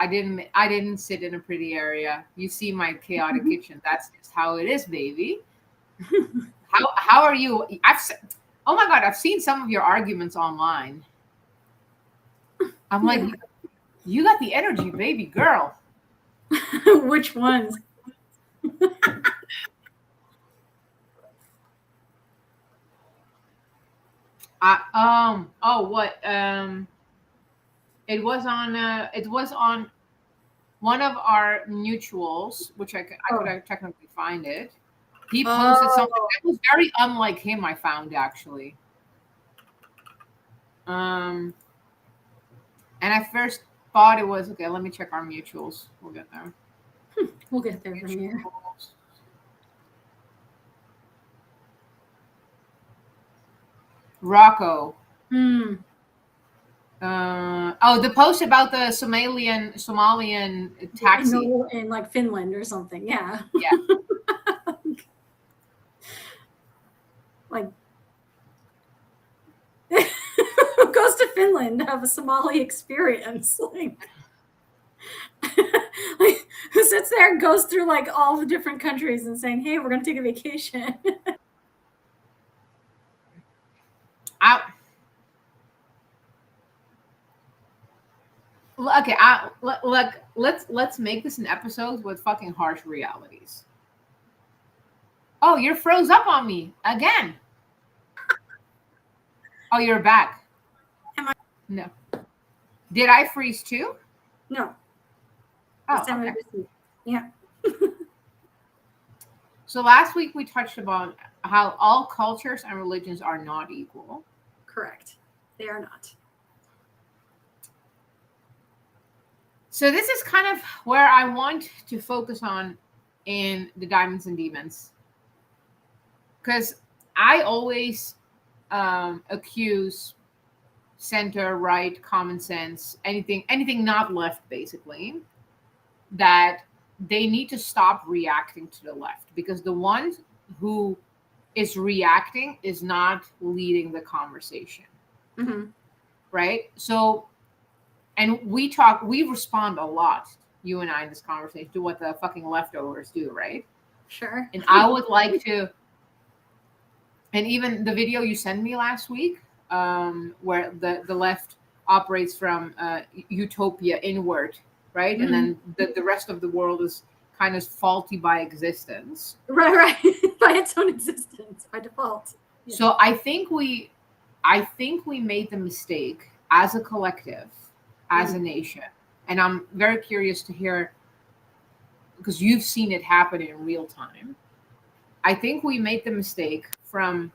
I didn't sit in a pretty area. You see my chaotic kitchen. That's just how it is, baby. How are you? Oh my god, I've seen some of your arguments online. I'm like, Yeah. you got the energy, baby girl. Which ones? Oh, what it was on one of our mutuals, which I could Oh. technically find it. He posted something Oh. that was very unlike him, I found actually. Um, and I first thought it was okay. Let me check our mutuals. We'll get there. We'll get there from here. Mutuals. Rocco. Hmm. The post about the Somalian taxi. In like Finland or something. Yeah. Yeah. Like who goes to Finland to have a Somali experience? Like who sits there and goes through like all the different countries and saying, "Hey, we're going to take a vacation." I, okay. Let's make this an episode with fucking harsh realities. Oh, you're froze up on me again. Oh, you're back. Am I? No. Did I freeze too? No. Oh, This time okay. Yeah. So last week we touched upon how all cultures and religions are not equal. Correct. They are not. So this is kind of where I want to focus on in the Diamonds and Demons. Because I always accuse center, right, common sense, anything not left, basically, that they need to stop reacting to the left, because the one who is reacting is not leading the conversation. Mm-hmm. Right? So, and we respond a lot, you and I, in this conversation, to what the fucking leftovers do, right? Sure. And I would like to, and even the video you sent me last week, where the left operates from utopia inward, right? Mm-hmm. And then the rest of the world is kind of faulty by existence. Right. By its own existence, by default. Yeah. So I think we made the mistake as a collective, as a nation, and I'm very curious to hear, because you've seen it happen in real time. I think we made the mistake from,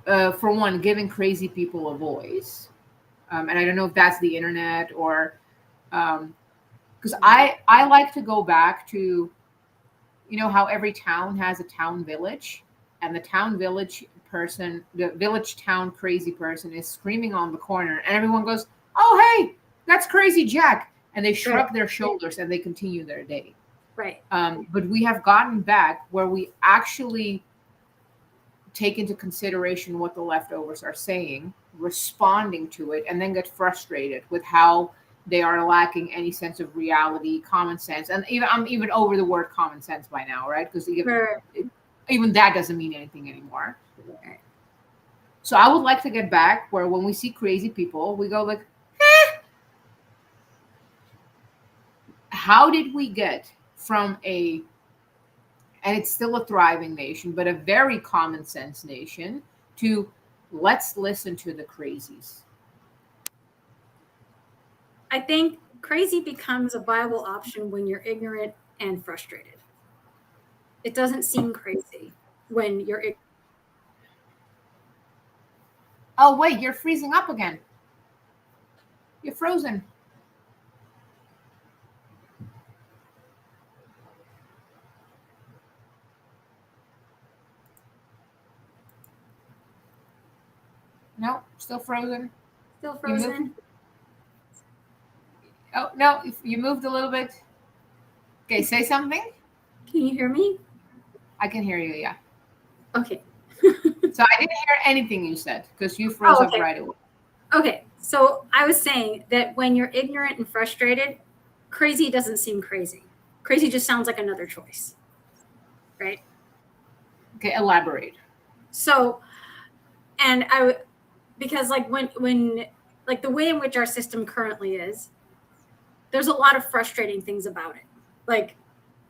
for one, giving crazy people a voice, and I don't know if that's the internet or, because I like to go back to, how every town has a town village, and the town village person, the village town crazy person, is screaming on the corner, and everyone goes, "Oh, hey, that's Crazy Jack," and they shrug their shoulders and they continue their day. Right. But we have gotten back where we actually take into consideration what the leftovers are saying, responding to it, and then get frustrated with how they are lacking any sense of reality, common sense, and I'm even over the word common sense by now, right? Because even that doesn't mean anything anymore. Right. So I would like to get back where when we see crazy people, we go like, how did we get from and it's still a thriving nation, but a very common sense nation, to let's listen to the crazies? I think crazy becomes a viable option when you're ignorant and frustrated. It doesn't seem crazy when you're ignorant. Oh, wait, you're freezing up again. You're frozen. No, still frozen. Still frozen. Oh, no, you moved a little bit. Okay, say something. Can you hear me? I can hear you, yeah. Okay. So I didn't hear anything you said because you froze up right away. Okay. So I was saying that when you're ignorant and frustrated, crazy doesn't seem crazy. Crazy just sounds like another choice, right? Okay, elaborate. So, and because like when like the way in which our system currently is, there's a lot of frustrating things about it. Like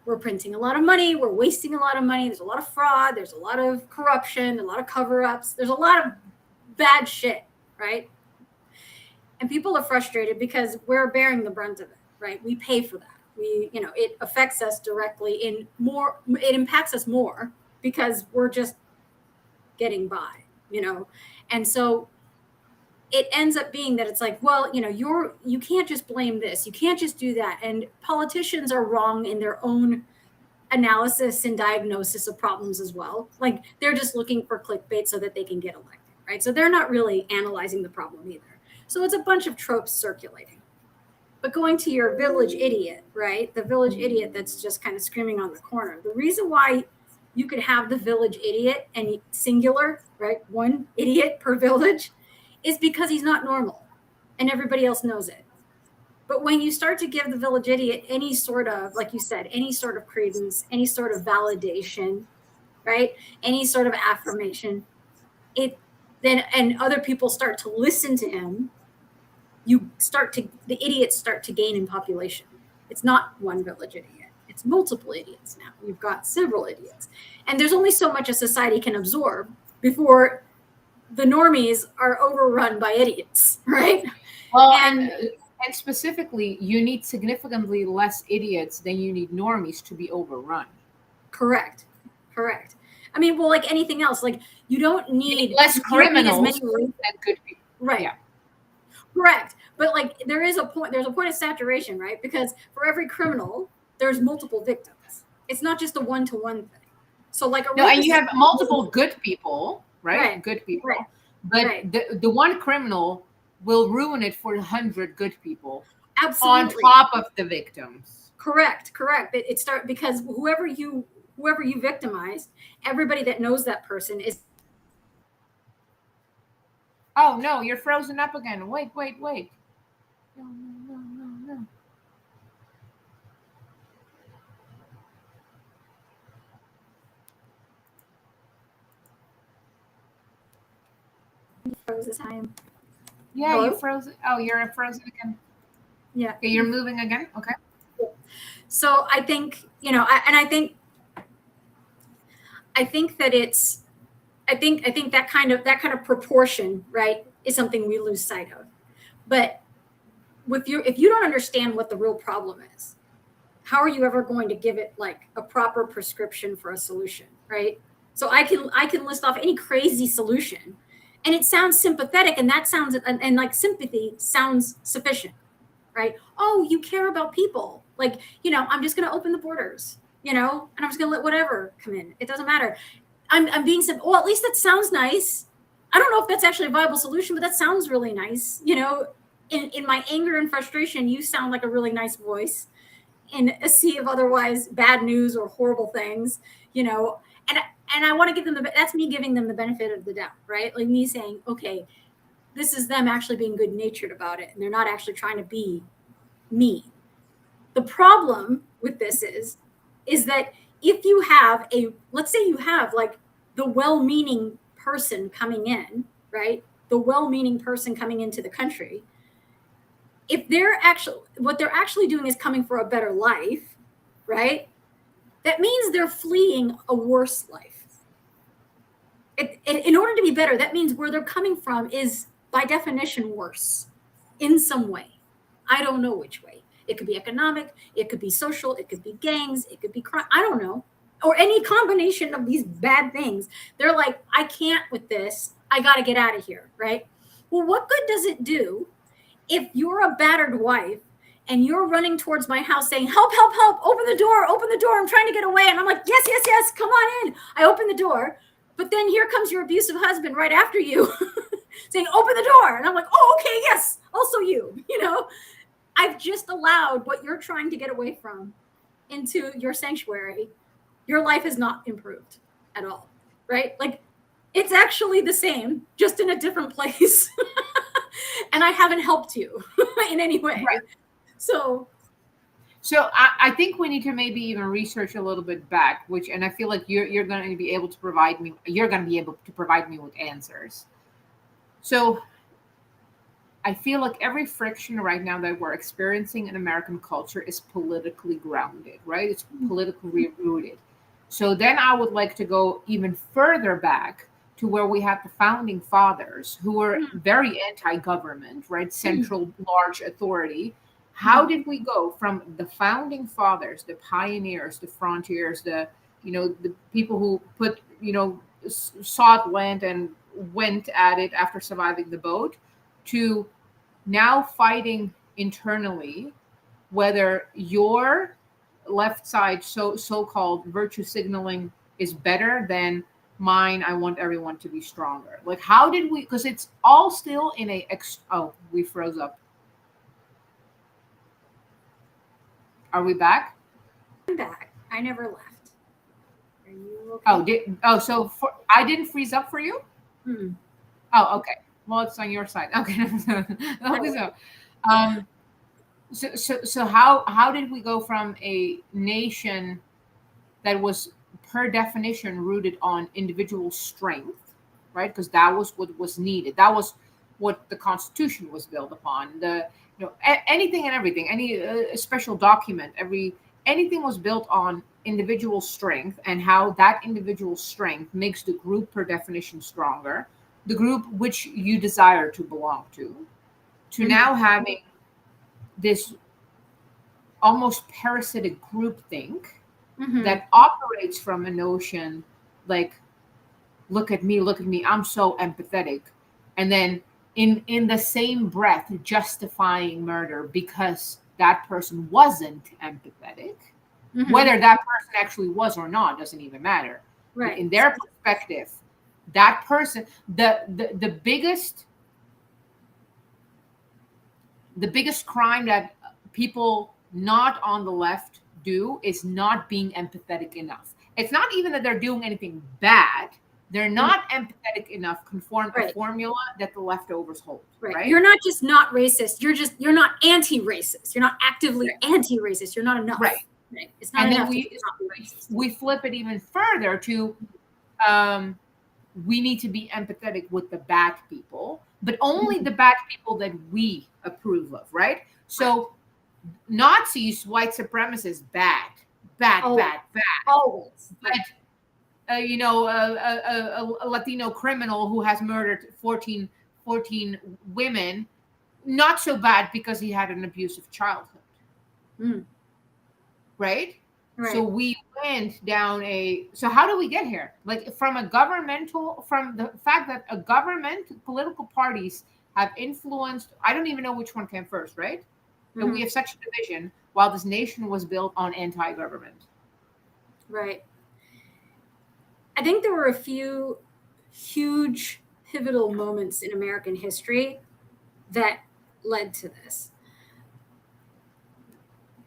we're printing a lot of money, we're wasting a lot of money, there's a lot of fraud, there's a lot of corruption, a lot of cover-ups, there's a lot of bad shit, right? And people are frustrated because we're bearing the brunt of it, right? We pay for that. It affects us directly it impacts us more because we're just getting by, And so it ends up being that it's like, well, you can't just blame this. You can't just do that. And politicians are wrong in their own analysis and diagnosis of problems as well. Like they're just looking for clickbait so that they can get elected, right? So they're not really analyzing the problem either. So it's a bunch of tropes circulating. But going to your village idiot, right? The village idiot that's just kind of screaming on the corner. The reason why you could have the village idiot and singular, right? One idiot per village is because he's not normal and everybody else knows it. But when you start to give the village idiot any sort of, like you said, any sort of credence, any sort of validation, right? Any sort of affirmation, and other people start to listen to him, the idiots start to gain in population. It's not one village idiot. It's multiple idiots now. You've got several idiots. And there's only so much a society can absorb before the normies are overrun by idiots, right? Well, and specifically, you need significantly less idiots than you need normies to be overrun. Correct. I mean, well, like anything else, like you don't need less criminals than good people. Right. Yeah. Correct. But like there's a point of saturation, right? Because for every criminal, there's multiple victims. It's not just a one-to-one thing. So like and you have multiple good people, right? Good people. Right. But right. The one criminal will ruin it for 100 good people. Absolutely. On top of the victims. Correct. It starts because whoever you victimized, everybody that knows that person is. Oh no, you're frozen up again. Wait. No. Froze this time. Yeah, hello? You frozen. Oh, you're frozen again. Yeah. Okay, you're moving again. Okay. So I think I think that it's. I think that kind of proportion, right, is something we lose sight of. But if you don't understand what the real problem is, how are you ever going to give it like a proper prescription for a solution, right? So I can list off any crazy solution, and it sounds sympathetic, and that sounds and like sympathy sounds sufficient, right? Oh, you care about people, like I'm just going to open the borders, and I'm just going to let whatever come in. It doesn't matter. I'm being said, well, at least that sounds nice. I don't know if that's actually a viable solution, but that sounds really nice. In my anger and frustration, you sound like a really nice voice in a sea of otherwise bad news or horrible things, and I want to give them that's me giving them the benefit of the doubt, right? Like me saying, okay, this is them actually being good natured about it. And they're not actually trying to be mean. The problem with this is that if you have let's say you have like the well-meaning person coming in, right? The well-meaning person coming into the country, if what they're actually doing is coming for a better life, right? That means they're fleeing a worse life. In order to be better, that means where they're coming from is by definition worse in some way. I don't know which way. It could be economic, it could be social, it could be gangs, it could be crime. I don't know. Or any combination of these bad things. They're like, I can't with this. I got to get out of here, right? Well, what good does it do if you're a battered wife and you're running towards my house saying, help, open the door, I'm trying to get away. And I'm like, yes, come on in. I open the door. But then here comes your abusive husband right after you saying, open the door. And I'm like, oh, okay, yes, also you, I've just allowed what you're trying to get away from into your sanctuary. Your life has not improved at all, right? Like It's actually the same, just in a different place. And I haven't helped you in any way. Right. So I think we need to maybe even research a little bit back, and I feel like you're going to be able to provide me. You're going to be able to provide me with answers. So I feel like every friction right now that we're experiencing in American culture is politically grounded, right? It's politically rooted. So then I would like to go even further back to where we had the founding fathers who were very anti-government, right? Central large authority. How did we go from the founding fathers, the pioneers, the frontiers, the people who put, sought land and went at it after surviving the boat, to now fighting internally, whether your left side so-called virtue signaling is better than mine. I want everyone to be stronger. Like, how did we, because it's all still in oh, we froze up. Are we back? I'm back. I never left. Are you okay? So I didn't freeze up for you? Oh, okay. Well, it's on your side. Okay. So how did we go from a nation that was per definition rooted on individual strength, right? Because that was what was needed. That was what the Constitution was built upon. Anything and everything, any special document, anything was built on individual strength, and how that individual strength makes the group per definition stronger, the group which you desire to belong to now having this almost parasitic groupthink that operates from a notion like, look at me, I'm so empathetic. And then in the same breath, justifying murder because that person wasn't empathetic. Whether that person actually was or not doesn't even matter. Right. In their perspective, that person, the biggest crime that people not on the left do is not being empathetic enough. It's not even that they're doing anything bad. They're not empathetic enough, conform a formula that the leftovers hold. Right. You're not just not racist. You're not anti-racist. You're not actively anti-racist. You're not enough. Right. It's not and enough. Then we flip it even further to we need to be empathetic with the bad people, but only the bad people that we approve of, right? So Nazis, white supremacists, bad. Always. But a Latino criminal who has murdered 14 women, not so bad because he had an abusive childhood. Right? So we went down so how do we get here? Like, from the fact that a government, political parties have influenced, I don't even know which one came first, right? And we have such a division while this nation was built on anti-government. Right. I think there were a few huge pivotal moments in American history that led to this.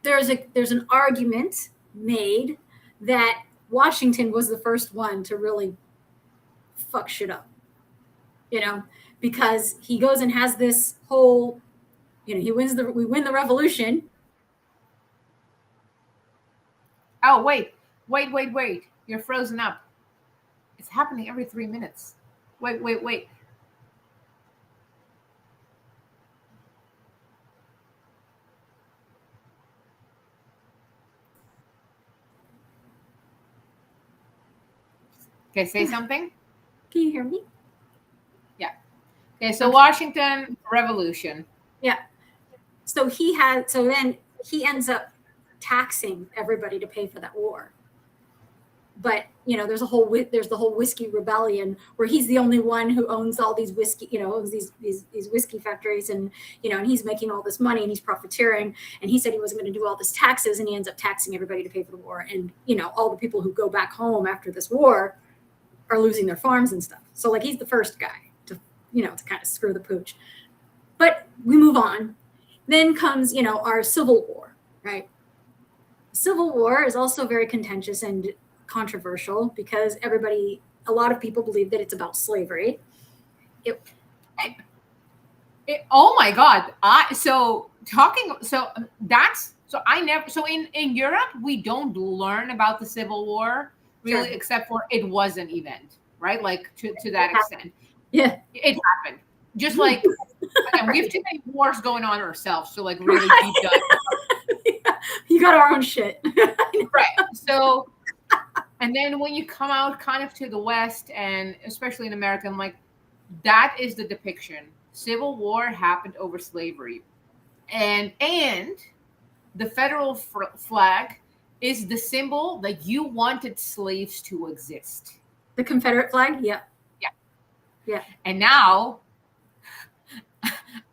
There's an argument made that Washington was the first one to really fuck shit up, because he goes and has this whole, we win the revolution. Oh, wait. You're frozen up. It's happening every 3 minutes. Wait. Okay, say something. Can you hear me? Yeah. Okay, so Washington Revolution. Yeah. So then he ends up taxing everybody to pay for that war. But there's the whole whiskey rebellion where he's the only one who owns all these whiskey, owns these whiskey factories, and and he's making all this money and he's profiteering. And he said he wasn't going to do all this taxes, and he ends up taxing everybody to pay for the war. And all the people who go back home after this war are losing their farms and stuff. So he's the first guy to kind of screw the pooch. But we move on. Then comes our Civil War, right? Civil War is also very contentious and controversial because everybody a lot of people believe that it's about slavery. Oh my God. In Europe, we don't learn about the Civil War really, Sure. except for it was an event, right? Like to that extent. Yeah. It happened. Just like, again, we have too many wars going on ourselves to like really deep dive. You got our own shit. Right. So, and then when you come out kind of to the West, and especially in America, I'm like, that is the depiction. Civil War happened over slavery. And the federal flag is the symbol that you wanted slaves to exist. The Confederate flag? Yeah. Yeah. Yeah. And now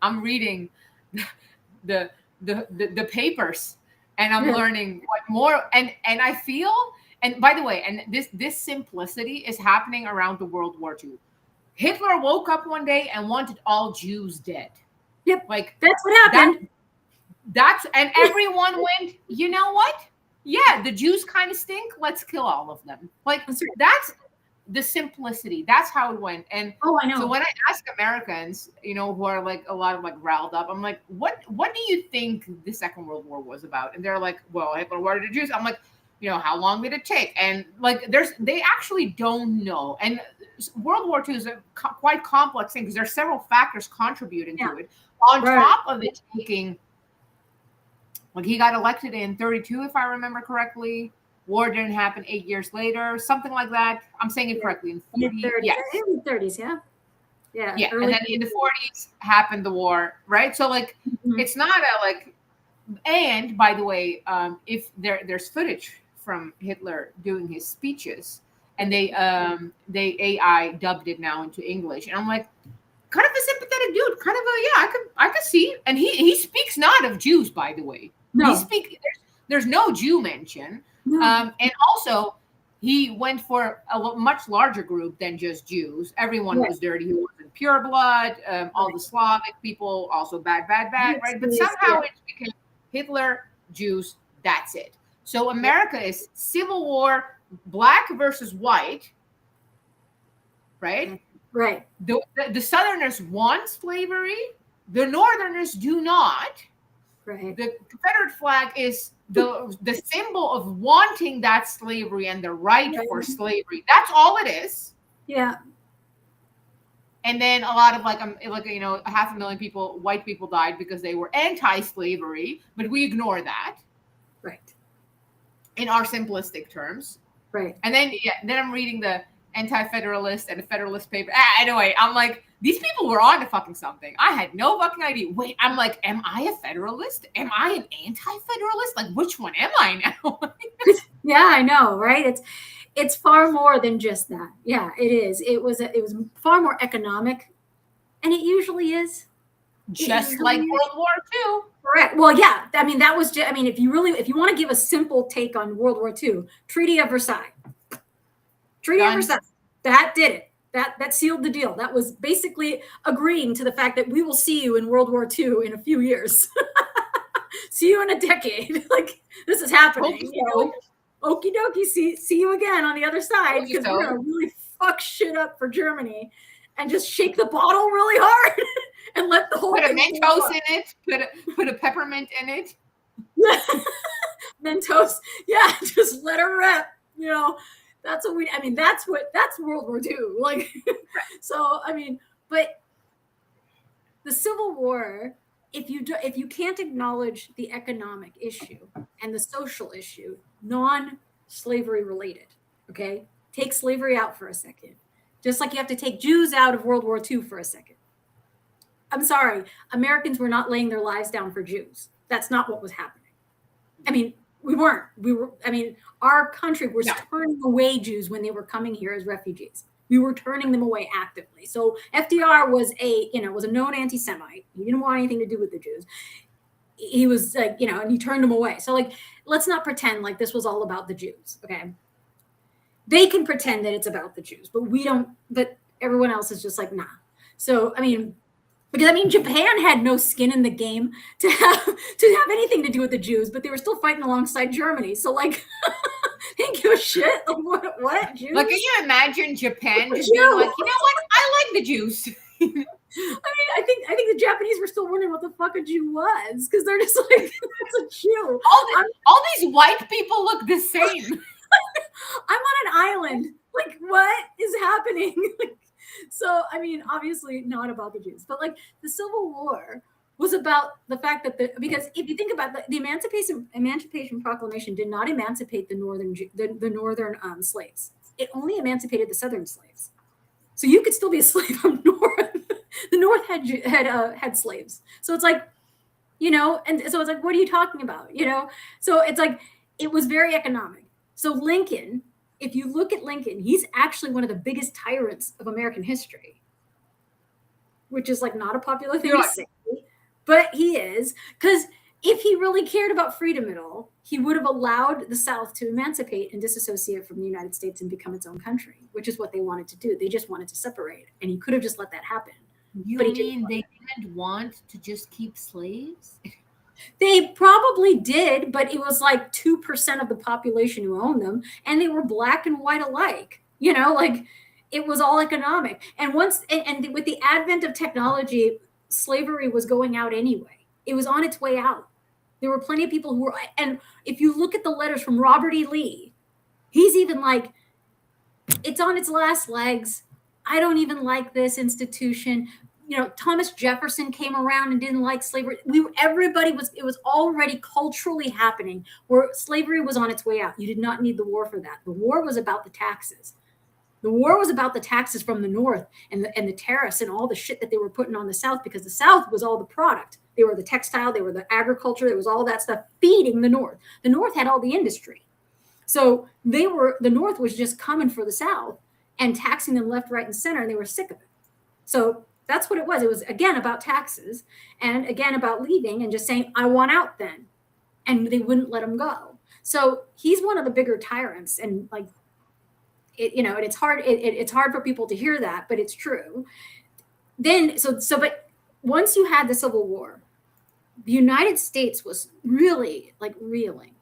I'm reading the papers, and I'm learning what more, and I feel, and by the way, and this simplicity is happening around the World War II. Hitler woke up one day and wanted all Jews dead. Yep. Like that's what happened. And everyone went, you know what? Yeah, the Jews kind of stink. Let's kill all of them. Like that's the simplicity. That's how it went. And I know. So when I ask Americans, who are like a lot of like riled up, I'm like, what do you think the Second World War was about? And they're like, well, Hitler wanted the Jews. I'm like, how long did it take? And like, they actually don't know. And World War II is a quite complex thing because there's several factors contributing to it. On top of it taking, like, he got elected in 1932, if I remember correctly. War didn't happen 8 years later, something like that. I'm saying it correctly. In 40, yes. In the 30s, yeah. Yeah. Yeah. And then in the 40s happened the war, right? So like, it's not a like, and by the way, if there's footage from Hitler doing his speeches, and they AI dubbed it now into English, and I'm like, kind of a sympathetic dude, kind of I could see, and he speaks not of Jews, by the way. No. There's no Jew mention. No. And also, he went for a much larger group than just Jews. Everyone was dirty. He wasn't pure blood. All the Slavic people, also bad, right? But somehow it became Hitler, Jews, that's it. So America is Civil War, black versus white, right? Right. The Southerners want slavery. The Northerners do not. Right. The Confederate flag is the symbol of wanting that slavery and the right for slavery. That's all it is. Yeah. And then a lot of like 500,000 people, white people, died because they were anti-slavery, but we ignore that. Right. In our simplistic terms. Right. And then I'm reading the Anti-Federalist and the Federalist paper. Anyway, I'm like, these people were on to fucking something. I had no fucking idea. Wait, I'm like, am I a Federalist? Am I an Anti-Federalist? Like, which one am I now? Yeah, I know, right? It's far more than just that. Yeah, it is. It was far more economic, and it usually is. Just like World War II. Correct. Well, yeah. I mean, that was just, I mean, if you want to give a simple take on World War II, Treaty of Versailles. Treaty of Versailles. That did it. That sealed the deal. That was basically agreeing to the fact that we will see you in World War II in a few years. See you in a decade. Like, this is happening. Okie dokie. See you again on the other side, because we're going to really fuck shit up for Germany and just shake the bottle really hard and let the whole put a Mentos in it. Put a peppermint in it. Mentos. Yeah, just let her rip. That's what that's World War II. Like, so, I mean, but the Civil War, if you can't acknowledge the economic issue and the social issue, non-slavery related, okay? Take slavery out for a second. Just like you have to take Jews out of World War II for a second. I'm sorry, Americans were not laying their lives down for Jews. That's not what was happening. I mean, we weren't. Our country was turning away Jews when they were coming here as refugees. We were turning them away actively. So FDR was a known anti-Semite. He didn't want anything to do with the Jews. He was like, and he turned them away. So like, let's not pretend like this was all about the Jews. Okay. They can pretend that it's about the Jews, but we don't, but everyone else is just like, nah. So, because Japan had no skin in the game to have anything to do with the Jews, but they were still fighting alongside Germany. So like, they didn't give a shit. What? Jews? Like, can you imagine Japan just being like, you know what? I like the Jews. I think the Japanese were still wondering what the fuck a Jew was, because they're just like, it's a Jew. All these white people look the same. I'm on an island. Like, what is happening? So, I mean, obviously not about the Jews, but like the Civil War was about the fact that because if you think about the Emancipation Proclamation did not emancipate the northern slaves. It only emancipated the southern slaves. So you could still be a slave up north. The North had slaves. So it's like, and so it's like, what are you talking about? So it's like, it was very economic. So Lincoln, if you look at Lincoln, he's actually one of the biggest tyrants of American history, which is like not a popular thing to say, but he is, because if he really cared about freedom at all, he would have allowed the South to emancipate and disassociate from the United States and become its own country, which is what they wanted to do. They just wanted to separate, and he could have just let that happen. You mean they didn't want to just keep slaves? They probably did, but it was like 2% of the population who owned them, and they were black and white alike. Like it was all economic. And and with the advent of technology, slavery was going out anyway. It was on its way out. There were plenty of people who were, and if you look at the letters from Robert E. Lee, he's even like, it's on its last legs. I don't even like this institution. Thomas Jefferson came around and didn't like slavery. It was already culturally happening where slavery was on its way out. You did not need the war for that. The war was about the taxes. The war was about the taxes from the North and the tariffs and all the shit that they were putting on the South, because the South was all the product. They were the textile, they were the agriculture, it was all that stuff feeding the North. The North had all the industry. So the North was just coming for the South and taxing them left, right, and center, and they were sick of it. So that's what it was. It was, again, about taxes and, again, about leaving and just saying, I want out then. And they wouldn't let him go. So he's one of the bigger tyrants. And, like, and it's hard. It's hard for people to hear that, but it's true. But once you had the Civil War, the United States was really, like, reeling.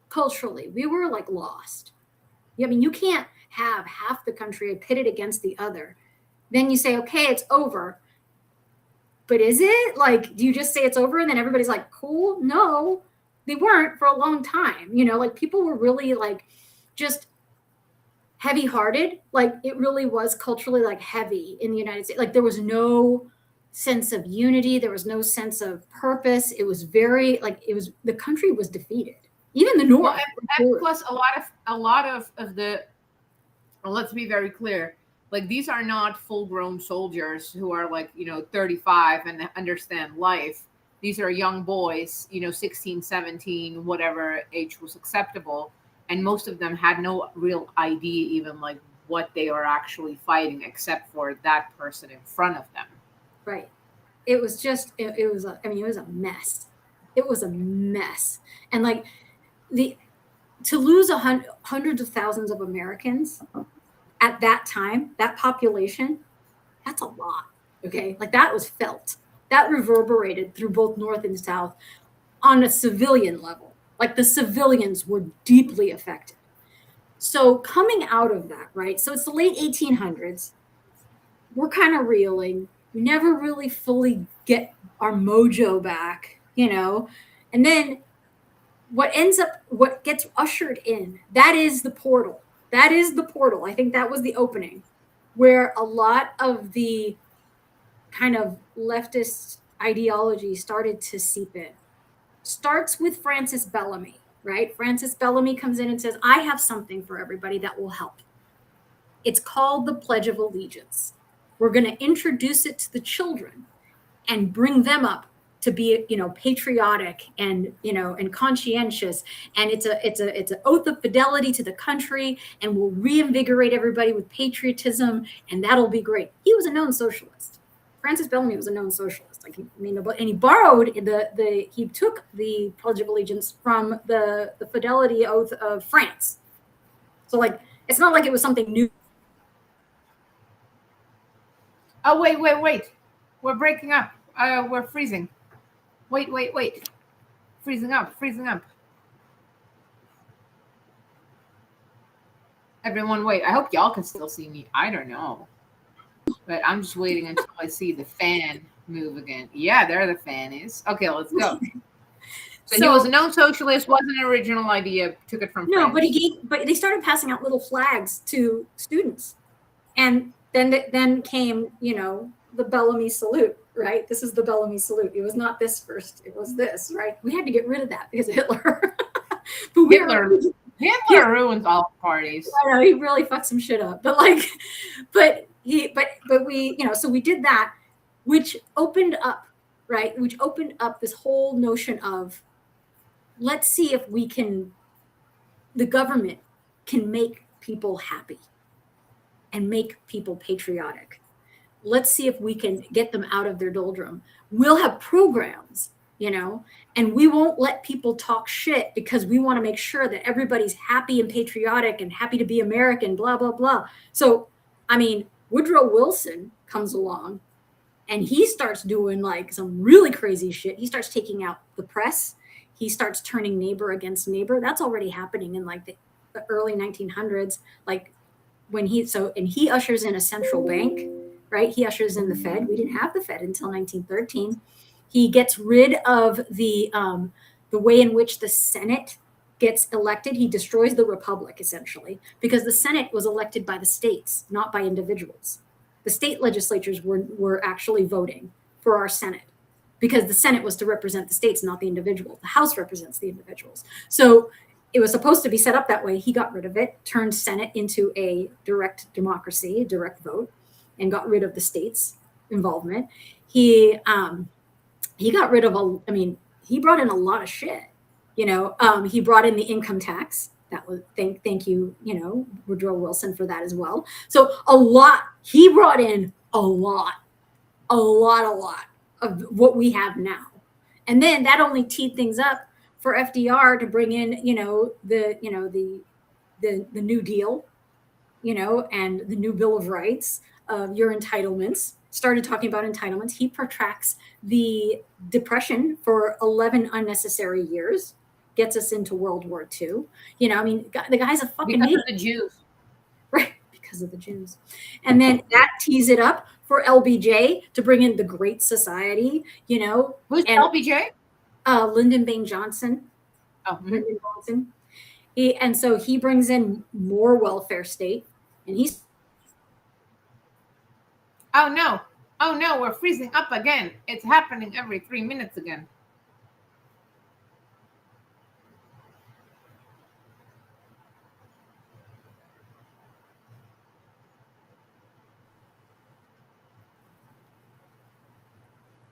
Culturally, we were, like, lost. I mean, you can't have half the country pitted against the other. Then you say, okay, it's over. But is it? Like, do you just say it's over and then everybody's like, cool? No, they weren't for a long time. Like, people were really, like, just heavy-hearted. Like, it really was culturally, like, heavy in the United States. Like, there was no sense of unity. There was no sense of purpose. It was very, like, the country was defeated. Even the North. Well, and plus a lot of the, let's be very clear, like, these are not full-grown soldiers who are, like, 35 and understand life. These are young boys, 16, 17, whatever age was acceptable. And most of them had no real idea even, like, what they are actually fighting, except for that person in front of them. Right. It was just, it was a mess. It was a mess. And, like, to lose hundreds of thousands of Americans at that time, that population, that's a lot. Okay. Like, that was felt. That reverberated through both North and South on a civilian level. Like, the civilians were deeply affected. So coming out of that, right? So it's the late 1800s. We're kind of reeling. We never really fully get our mojo back, and then what gets ushered in, that is the portal. That is the portal. I think that was the opening where a lot of the kind of leftist ideology started to seep in. Starts with Francis Bellamy, right? Francis Bellamy comes in and says, I have something for everybody that will help. It's called the Pledge of Allegiance. We're going to introduce it to the children and bring them up to be, patriotic and, and conscientious. And it's an oath of fidelity to the country, and we'll reinvigorate everybody with patriotism, and that'll be great. He was a known socialist. Francis Bellamy was a known socialist. Like, and he borrowed he took the Pledge of Allegiance from the fidelity oath of France. So, like, it's not like it was something new. Oh, wait. We're breaking up. We're freezing. Wait. Freezing up. Everyone, wait. I hope y'all can still see me. I don't know. But I'm just waiting until I see the fan move again. Yeah, there the fan is. Okay, let's go. So he was a known socialist, wasn't an original idea, took it from no, French. but they started passing out little flags to students. And then came, you know, the Bellamy salute, right? This is the Bellamy salute. It was not this first, it was this, right? We had to get rid of that because of Hitler. Hitler ruins all parties. I know, he really fucked some shit up. But like, but we, you know, so we did that, which opened up, right? Which opened up this whole notion of, let's see if we can, the government can make people happy and make people patriotic. Let's see if we can get them out of their doldrum. We'll have programs, you know, and we won't let people talk shit because we want to make sure that everybody's happy and patriotic and happy to be American, blah, blah, blah. So, I mean, Woodrow Wilson comes along and he starts doing like some really crazy shit. He starts taking out the press. He starts turning neighbor against neighbor. That's already happening in like the early 1900s. Like, when he ushers in a central bank, right? He ushers in the Fed. We didn't have the Fed until 1913. He gets rid of the way in which the Senate gets elected. He destroys the republic essentially because the Senate was elected by the states, not by individuals. The state legislatures were actually voting for our Senate because the Senate was to represent the states, not the individuals. The House represents the individuals. So it was supposed to be set up that way. He got rid of it, turned Senate into a direct democracy, a direct vote, and got rid of the states' involvement. He got rid of he brought in a lot of shit. You know, he brought in the income tax. That was thank you, you know, Woodrow Wilson for that as well. So he brought in a lot of what we have now. And then that only teed things up for FDR to bring in, the New Deal, and the new Bill of Rights, your entitlements, started talking about entitlements. He protracts the Depression for 11 unnecessary years, gets us into World War II. The guy's a fucking because of the Jews. Right, because of the Jews. And then that tees it up for LBJ to bring in the Great Society, Who's LBJ? Lyndon Baines Johnson. Oh, Lyndon Johnson. And so he brings in more welfare state, and he's. Oh no, we're freezing up again. It's happening every 3 minutes again.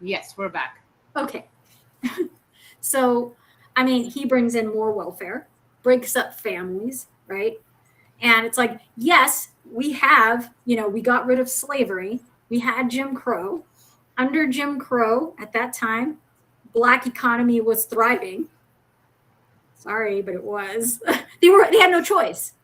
Yes, we're back. Okay. So, he brings in more welfare, breaks up families, right? And it's like, yes, we have, we got rid of slavery. We had Jim Crow. Under Jim Crow, at that time, Black economy was thriving. Sorry, but it was. They had no choice.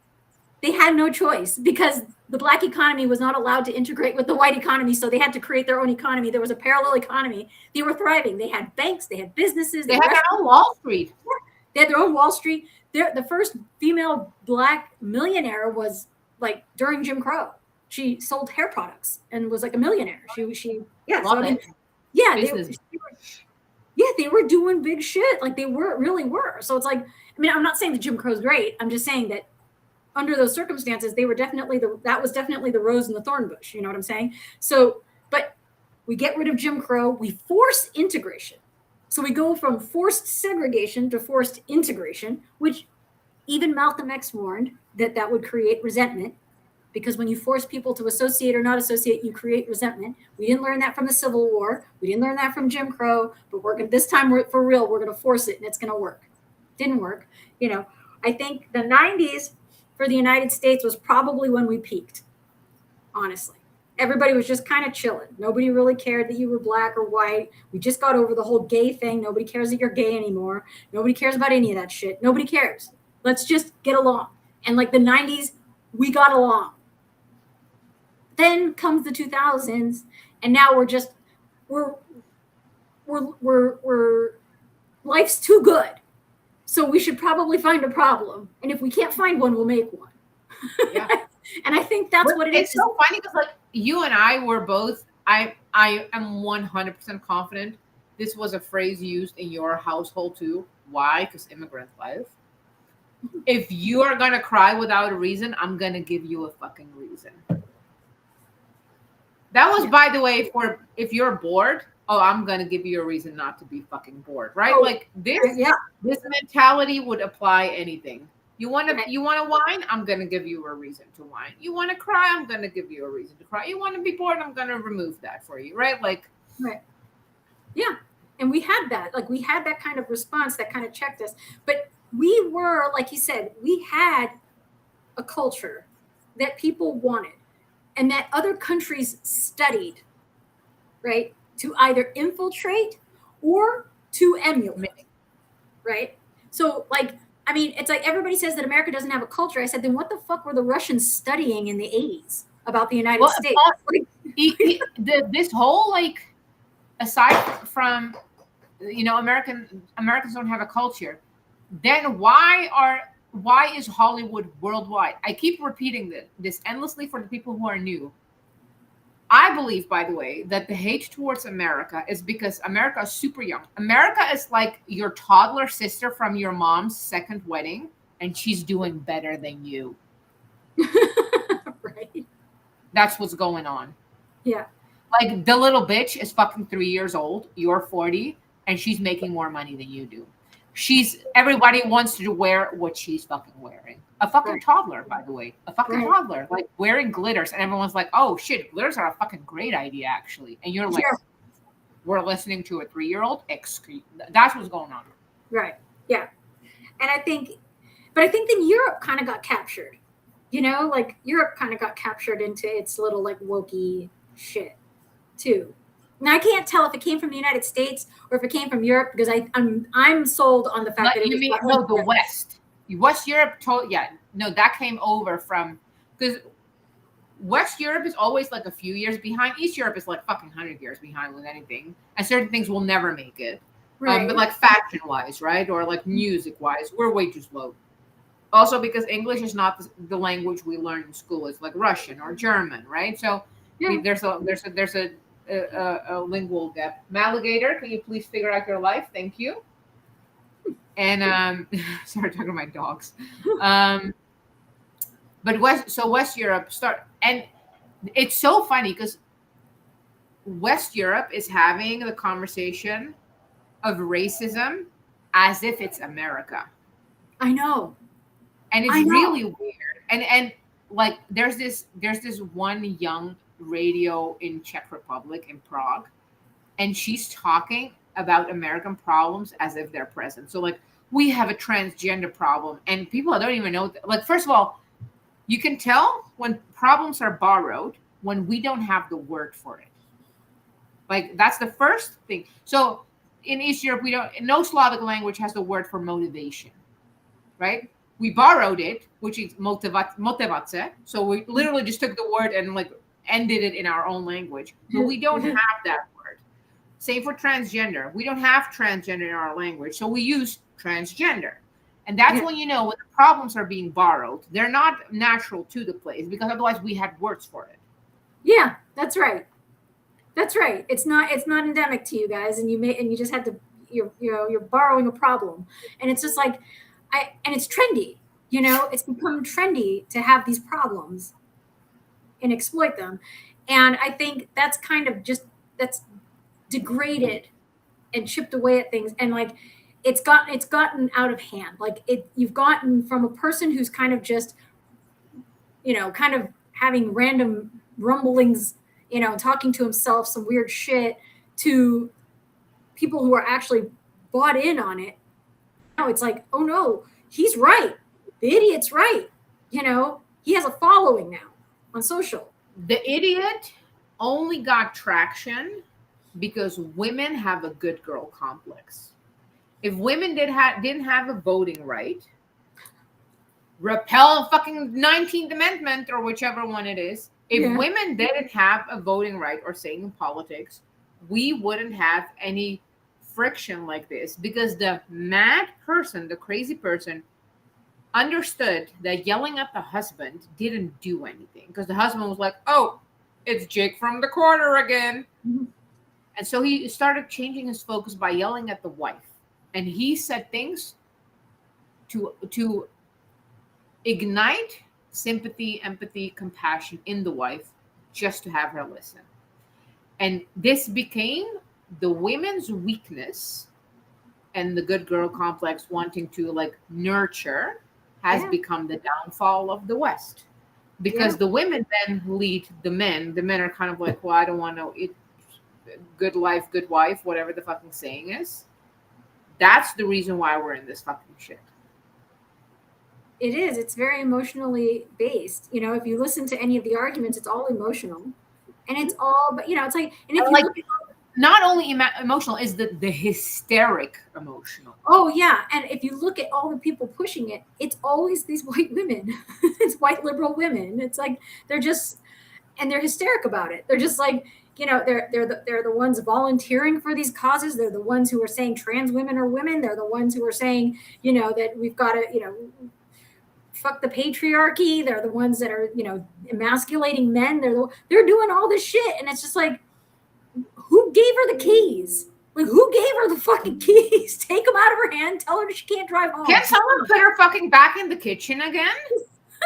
They had no choice because the Black economy was not allowed to integrate with the white economy, so they had to create their own economy. There was a parallel economy. They were thriving. They had banks. They had businesses. They had their own Wall Street. Yeah, they had their own Wall Street. The first female Black millionaire was like during Jim Crow. She sold hair products and was like a millionaire. They were doing big shit. Like they really were. So it's like, I'm not saying that Jim Crow's great. I'm just saying that under those circumstances, that was definitely the rose in the thorn bush. You know what I'm saying? So, but we get rid of Jim Crow. We force integration. So we go from forced segregation to forced integration, which even Malcolm X warned that would create resentment, because when you force people to associate or not associate, you create resentment. We didn't learn that from the Civil War. We didn't learn that from Jim Crow, but this time for real, we're going to force it and it's going to work. Didn't work. I think the 90s for the United States was probably when we peaked, honestly. Everybody was just kind of chilling. Nobody really cared that you were Black or white. We just got over the whole gay thing. Nobody cares that you're gay anymore. Nobody cares about any of that shit. Nobody cares. Let's just get along. And like the 90s, we got along. Then comes the 2000s, and now we're life's too good. So we should probably find a problem. And if we can't find one, we'll make one. Yeah. And I think that's But what it it's is. so funny because like you and I were both. I am 100% confident this was a phrase used in your household too. Why? Because immigrant life. If you are gonna cry without a reason, I'm gonna give you a fucking reason. That was, Yeah. by the way, for if you're bored. Oh, I'm gonna give you a reason not to be fucking bored, right? Oh, Like this, yeah. this mentality would apply anything. Right. You wanna whine? I'm gonna give you a reason to whine. You wanna cry? I'm gonna give you a reason to cry. You wanna be bored? I'm gonna remove that for you, right? Like, Right. Yeah. And we had that. Like we had that kind of response that kind of checked us. But we were, like you said, we had a culture that people wanted and that other countries studied, right? To either infiltrate or to emulate, right? So, like, I mean, it's like everybody says that America doesn't have a culture. I said, then what the fuck were the Russians studying in the 80s about the United well, States? Like, this whole like, aside from Americans don't have a culture, then why is Hollywood worldwide? I keep repeating this endlessly for the people who are new. I believe, by the way, that the hate towards America is because America is super young. America is like your toddler sister from your mom's second wedding, and she's doing better than you. right. That's what's going on. Yeah. Like the little bitch is fucking 3 years old. You're 40, and she's making more money than you do. Everybody wants to wear what she's fucking wearing. A fucking Right. toddler, by the way. A fucking Right. toddler, like wearing glitters, and everyone's like, "Oh shit, glitters are a fucking great idea, actually." And you're like, Yeah. "We're listening to a 3-year-old." Excuse. That's what's going on. Right. Yeah. And I think then Europe kind of got captured. You know, like Europe kind of got captured into its little like wokey shit too. Now I can't tell if it came from the United States or if it came from Europe because I'm sold on the fact Like, that it you was mean brought no, the here. West, West Europe? Yeah, no, that came over from because West Europe is always like a few years behind. East Europe is like fucking 100 years behind with anything, and certain things will never make it. Right. But like fashion wise, right, or like music wise, we're way too slow. Also, because English is not the language we learn in school. It's like Russian or German, right? So Yeah. there's a lingual gap. Maligator, can you please figure out your life? Thank you. And sorry, talking to my dogs. Um, but West Europe start, and it's so funny because West Europe is having the conversation of racism as if it's America. I know. And it's I know. really weird. And like there's this one young radio in Czech Republic in Prague, and she's talking about American problems as if they're present. So like we have a transgender problem, and people don't even know. Like first of all, you can tell when problems are borrowed when we don't have the word for it. Like that's the first thing. So in East Europe, we don't. No Slavic language has the word for motivation, right? We borrowed it, which is motivace. So we literally just took the word and like ended it in our own language, but we don't have that word. Same for transgender. We don't have transgender in our language, so we use transgender. And that's Yeah. when you know when the problems are being borrowed, they're not natural to the place because otherwise we had words for it. Yeah, that's right. That's right. It's not endemic to you guys, and you just had to you're borrowing a problem, and it's just like and it's trendy. You know, it's become trendy to have these problems and exploit them, and I think that's kind of just that's degraded and chipped away at things, and like it's gotten out of hand. Like you've gotten from a person who's kind of just kind of having random rumblings, talking to himself some weird shit to people who are actually bought in on it. Now it's like, oh no, he's right. The idiot's right. He has a following now on social. The idiot only got traction because women have a good girl complex. If women didn't have a voting right, repeal fucking 19th Amendment or whichever one it is. If Yeah. women didn't have a voting right or saying in politics, we wouldn't have any friction like this because the mad person, the crazy person, understood that yelling at the husband didn't do anything, because the husband was like, oh, it's Jake from the corner again. Mhm. And so he started changing his focus by yelling at the wife. And he said things to ignite sympathy, empathy, compassion in the wife, just to have her listen. And this became the women's weakness, and the good girl complex wanting to like nurture has Yeah. become the downfall of the West. Because Yeah. the women then lead the men. The men are kind of like, well, I don't want to eat good life, good wife, whatever the fucking saying is. That's the reason why we're in this fucking shit. It is. It's very emotionally based. You know, if you listen to any of the arguments, it's all emotional. And it's all, but you know, it's like, and if And you like, look at, not only emotional, is the hysteric emotional. oh yeah, and if you look at all the people pushing it, it's always these white women. It's white liberal women. It's like they're just, and they're hysteric about it. They're just like, you know, they're the ones volunteering for these causes. They're the ones who are saying trans women are women. They're the ones who are saying, you know, that we've got to, you know, fuck the patriarchy. They're the ones that are, you know, emasculating men. They're doing all this shit, and it's just like, who gave her the keys? Like, who gave her the fucking keys? Take them out of her hand. Tell her she can't drive home. Can someone put her fucking back in the kitchen again?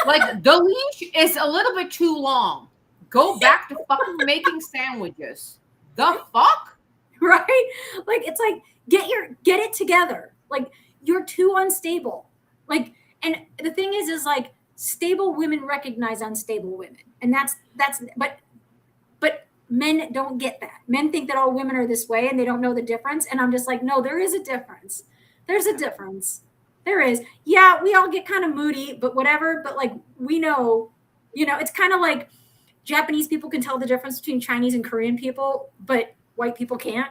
Like, the leash is a little bit too long. Go back to fucking making sandwiches. The fuck? Right? Like, it's like, get it together. Like, you're too unstable. Like, and the thing is like, stable women recognize unstable women. And that's but men don't get that. Men think that all women are this way and they don't know the difference. And I'm just like, no, there is a difference. There's a difference. There is. Yeah, we all get kind of moody, but whatever. But like, we know, you know, it's kind of like Japanese people can tell the difference between Chinese and Korean people, but white people can't,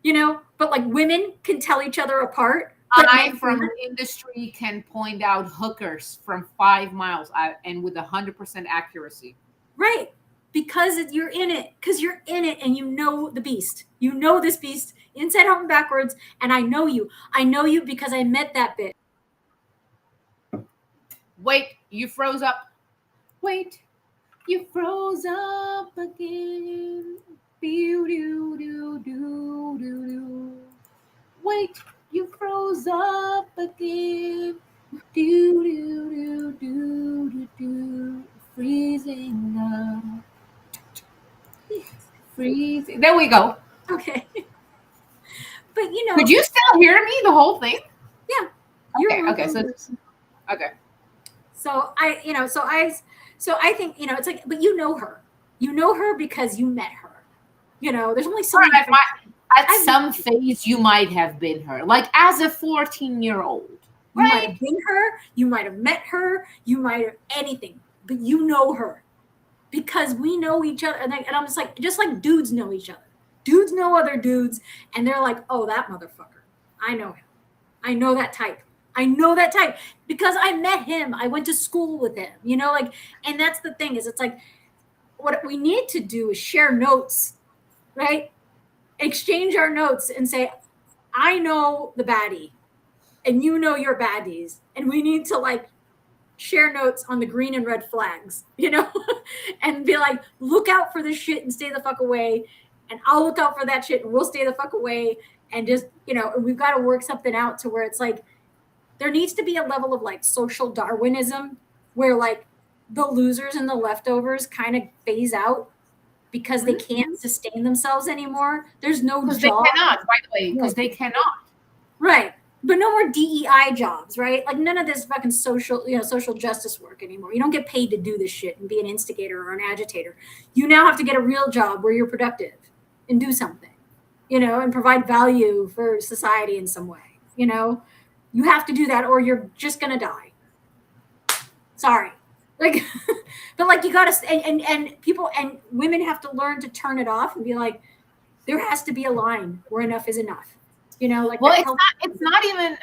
you know? But like, women can tell each other apart. But I, men from can't. industry, can point out hookers from 5 miles and with 100% accuracy. Right. Because you're in it. Because you're in it and you know the beast. You know this beast inside out and backwards. And I know you. I know you because I met that bitch. Wait, you froze up. Wait, you froze up again. Doo doo doo doo doo doo. Wait, you froze up again. Do do do do do do. Freezing up. Freezing. There we go. Okay. But you know. Could you still hear me the whole thing? Yeah. Okay. So okay. So I, you know, so I think, you know, it's like, but you know her. You know her because you met her. You know, there's only so many different. At some phase, you might have been her, like as a 14-year-old. You might have been her. You might have met her. You might have anything, but you know her because we know each other. And I'm just like dudes know each other. Dudes know other dudes, and they're like, oh, that motherfucker. I know him. I know that type. I know that type because I met him. I went to school with him, you know, like, and that's the thing is it's like, what we need to do is share notes, right? Exchange our notes and say, I know the baddie and you know your baddies. And we need to like share notes on the green and red flags, you know, and be like, look out for this shit and stay the fuck away. And I'll look out for that shit and we'll stay the fuck away. And just, you know, we've got to work something out to where it's like, there needs to be a level of like social Darwinism where like the losers and the leftovers kind of phase out because they can't sustain themselves anymore. There's no job. They cannot, by the way, because they cannot. Right. But no more DEI jobs, right? Like none of this fucking social justice work anymore. You don't get paid to do this shit and be an instigator or an agitator. You now have to get a real job where you're productive and do something, you know, and provide value for society in some way, you know? You have to do that or you're just going to die. Sorry. Like, but like you got to, and people and women have to learn to turn it off and be like, there has to be a line where enough is enough. You know, like, well, it's not even,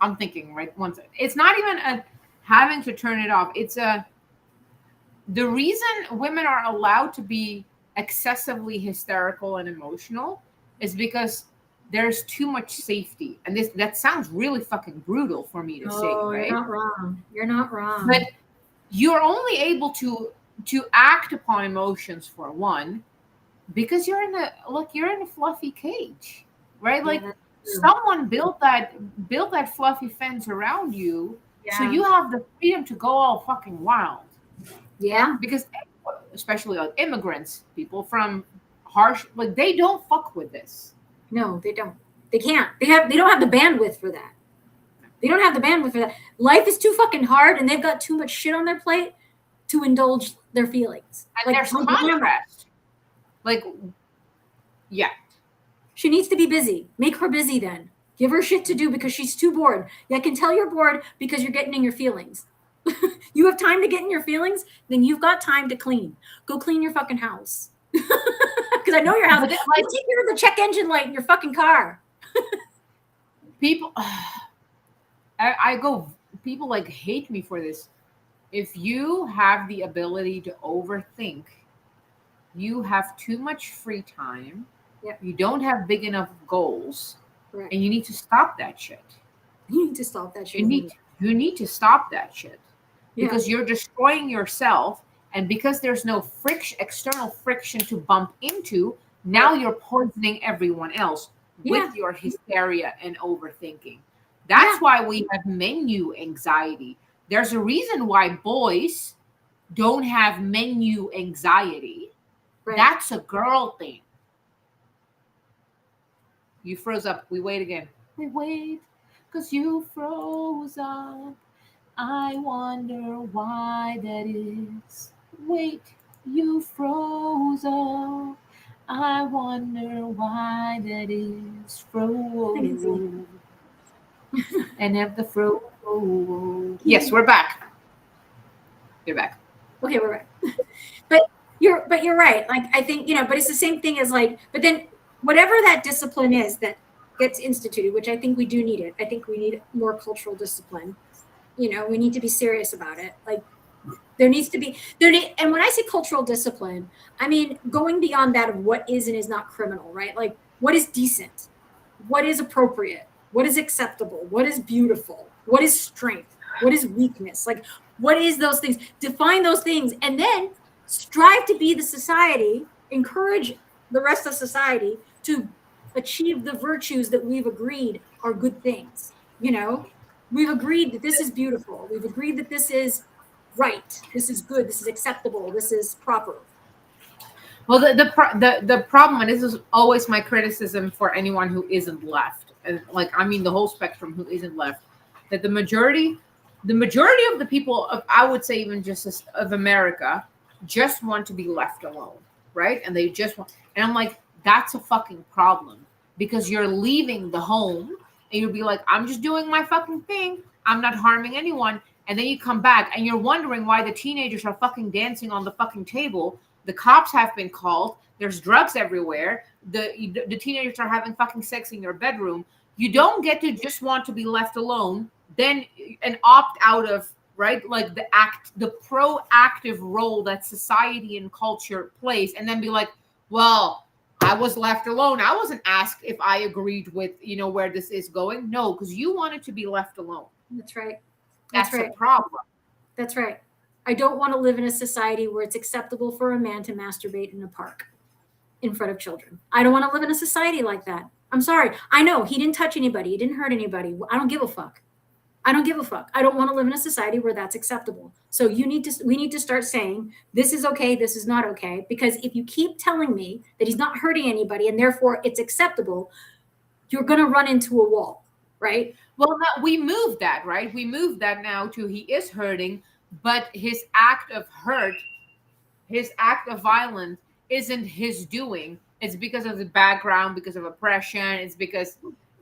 I'm thinking, right? One second. It's not even having to turn it off. It's the reason women are allowed to be excessively hysterical and emotional is because there's too much safety. And that sounds really fucking brutal for me to say, right? You're not wrong. You're not wrong. But you're only able to act upon emotions, for one, because you're in a fluffy cage, right? Yeah, Like, that's true. someone built that fluffy fence around you, so Yeah. you have the freedom to go all fucking wild. Yeah. Because especially like immigrants, people from harsh, like, they don't fuck with this. No, they don't. They can't. They don't have the bandwidth for that. They don't have the bandwidth for that. Life is too fucking hard, and they've got too much shit on their plate to indulge their feelings. And there's contrast. Like, yeah. She needs to be busy. Make her busy then. Give her shit to do because she's too bored. I can tell you're bored because you're getting in your feelings. You have time to get in your feelings, then you've got time to clean. Go clean your fucking house. Because I know your house. Like, take care of the check engine light in your fucking car. People, people like hate me for this. If you have the ability to overthink, you have too much free time. Yep. You don't have big enough goals. Right. And you need to stop that shit. You need to stop that shit. You need to stop that shit. Because you're destroying yourself, and because there's no external friction to bump into, now you're poisoning everyone else with your hysteria and overthinking. That's why we have menu anxiety. There's a reason why boys don't have menu anxiety. Right. That's a girl thing. You froze up. We wait again. We wait because you froze up. I wonder why that is. Wait, you froze up. I wonder why that is. Froze. And have the froze. Yes, we're back. You're back. Okay, we're back. But you're right. Like, I think, but it's the same thing as like, but then whatever that discipline is that gets instituted, which I think we do need it. I think we need more cultural discipline. We need to be serious about it. Like, there needs to be and when I say cultural discipline, I mean going beyond that of what is and is not criminal, right? Like, what is decent, what is appropriate, what is acceptable, what is beautiful, what is strength, what is weakness, like, what is those things? Define those things, and then strive to be the society, encourage the rest of society to achieve the virtues that we've agreed are good things. We've agreed that this is beautiful. We've agreed that this is right. This is good. This is acceptable. This is proper. Well, the problem, and this is always my criticism for anyone who isn't left, and the whole spectrum who isn't left, that the majority of the people of, I would say, even just of America, just want to be left alone, right? And they just want, and I'm like, that's a fucking problem, because you're leaving the home. And you'll be like, I'm just doing my fucking thing. I'm not harming anyone. And then you come back and you're wondering why the teenagers are fucking dancing on the fucking table. The cops have been called. There's drugs everywhere. The teenagers are having fucking sex in your bedroom. You don't get to just want to be left alone, then and opt out of, right? Like the proactive role that society and culture plays, and then be like, well, I was left alone. I wasn't asked if I agreed with, where this is going. No, because you wanted to be left alone. That's right. That's right. A problem. That's right. I don't want to live in a society where it's acceptable for a man to masturbate in a park in front of children. I don't want to live in a society like that. I'm sorry. I know he didn't touch anybody. He didn't hurt anybody. I don't give a fuck. I don't give a fuck. I don't want to live in a society where that's acceptable. So we need to start saying this is okay, this is not okay. Because if you keep telling me that he's not hurting anybody and therefore it's acceptable, you're going to run into a wall, right? Well, we moved that, right? We moved that now to he is hurting, but his act of hurt, his act of violence isn't his doing. It's because of the background, because of oppression. It's because...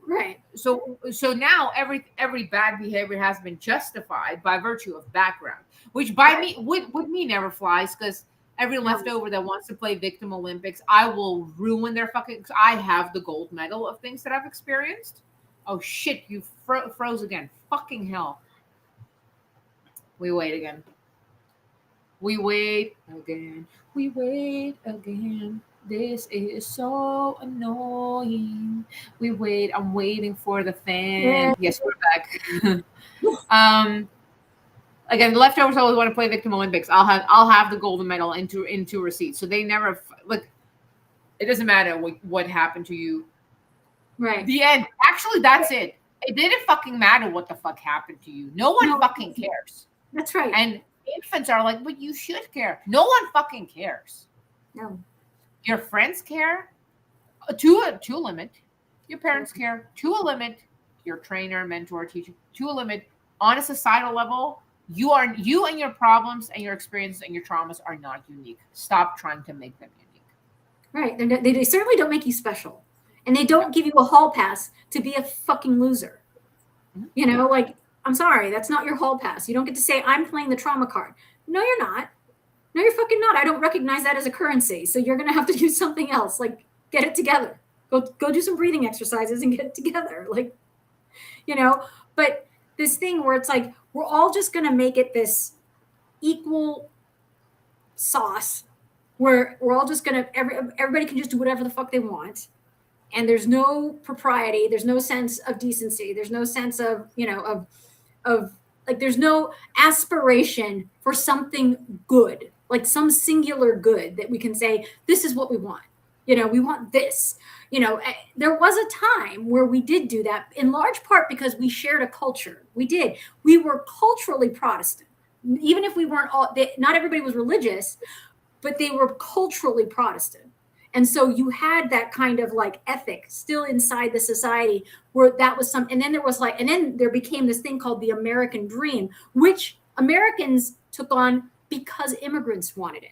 Right. So now every bad behavior has been justified by virtue of background, which by me with me never flies, because every leftover that wants to play victim Olympics, I will ruin their fucking. I have the gold medal of things that I've experienced. Oh shit! You froze again. Fucking hell. We wait again. We wait again. We wait again. This is so annoying. I'm waiting for the Yeah. fan. Yes, we're back. um, Again, the leftovers always want to play victim Olympics. I'll have the golden medal into receipts. So they never like. It doesn't matter what happened to you. Right. The end. Actually, that's it. It didn't fucking matter what the fuck happened to you. No one No, fucking cares. that's right. And infants are like, but you should care. No one fucking cares. No. Your friends care to a limit. Your parents care to a limit. Your trainer, mentor, teacher to a limit. On a societal level, you and your problems and your experiences and your traumas are not unique. Stop trying to make them unique. Right. They certainly don't make you special. And they don't give you a hall pass to be a fucking loser. Mhm. You know, like, I'm sorry, that's not your hall pass. You don't get to say, I'm playing the trauma card. No, you're not. No, you're fucking not. I don't recognize that as a currency. So you're going to have to do something else. Like, get it together. Go do some breathing exercises and get it together. Like, you know, but this thing where it's like, we're all just going to make it this equal sauce where we're all just going to, everybody can just do whatever the fuck they want. And there's no propriety. There's no sense of decency. There's no sense of, of like, there's no aspiration for something good, like some singular good that we can say, this is what we want. We want this. There was a time where we did do that, in large part because we shared a culture. We were culturally Protestant, even if we weren't all, not everybody was religious, but they were culturally Protestant. And so you had that kind of like ethic still inside the society where that was and then there became this thing called the American dream, which Americans took on because immigrants wanted it.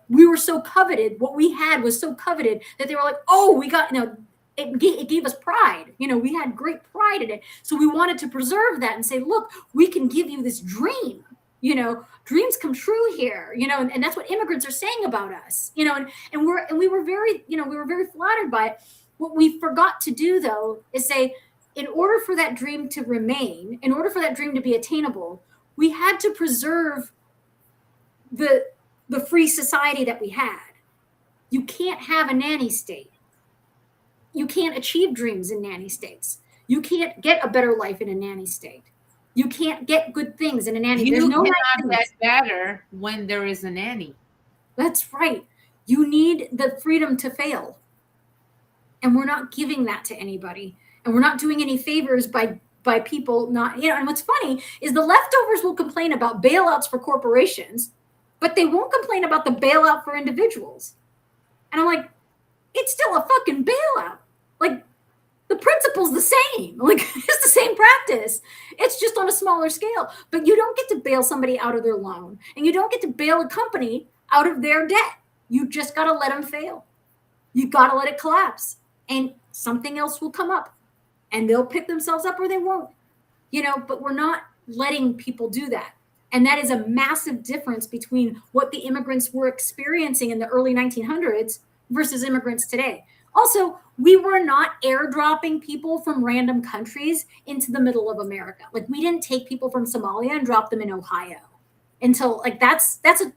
We were so coveted. What we had was so coveted that they were like, oh, we got, it gave us pride. We had great pride in it. So we wanted to preserve that and say, look, we can give you this dream. Dreams come true here, and that's what immigrants are saying about us, and we were very, we were very flattered by it. What we forgot to do, though, is say, in order for that dream to remain, in order for that dream to be attainable, we had to preserve the free society that we had. You can't have a nanny state. You can't achieve dreams in nanny states. You can't get a better life in a nanny state. You can't get good things in a nanny. You cannot get better when there is a nanny. That's right. You need the freedom to fail. And we're not giving that to anybody. And we're not doing any favors by people not, and what's funny is the leftovers will complain about bailouts for corporations, but they won't complain about the bailout for individuals. And I'm like, it's still a fucking bailout. Like, the principle's the same. Like, it's the same practice. It's just on a smaller scale. But you don't get to bail somebody out of their loan. And you don't get to bail a company out of their debt. You just got to let them fail. You got to let it collapse. And something else will come up. And they'll pick themselves up or they won't. But we're not letting people do that. And that is a massive difference between what the immigrants were experiencing in the early 1900s versus immigrants today. Also, we were not airdropping people from random countries into the middle of America. Like, we didn't take people from Somalia and drop them in Ohio until, like, that's a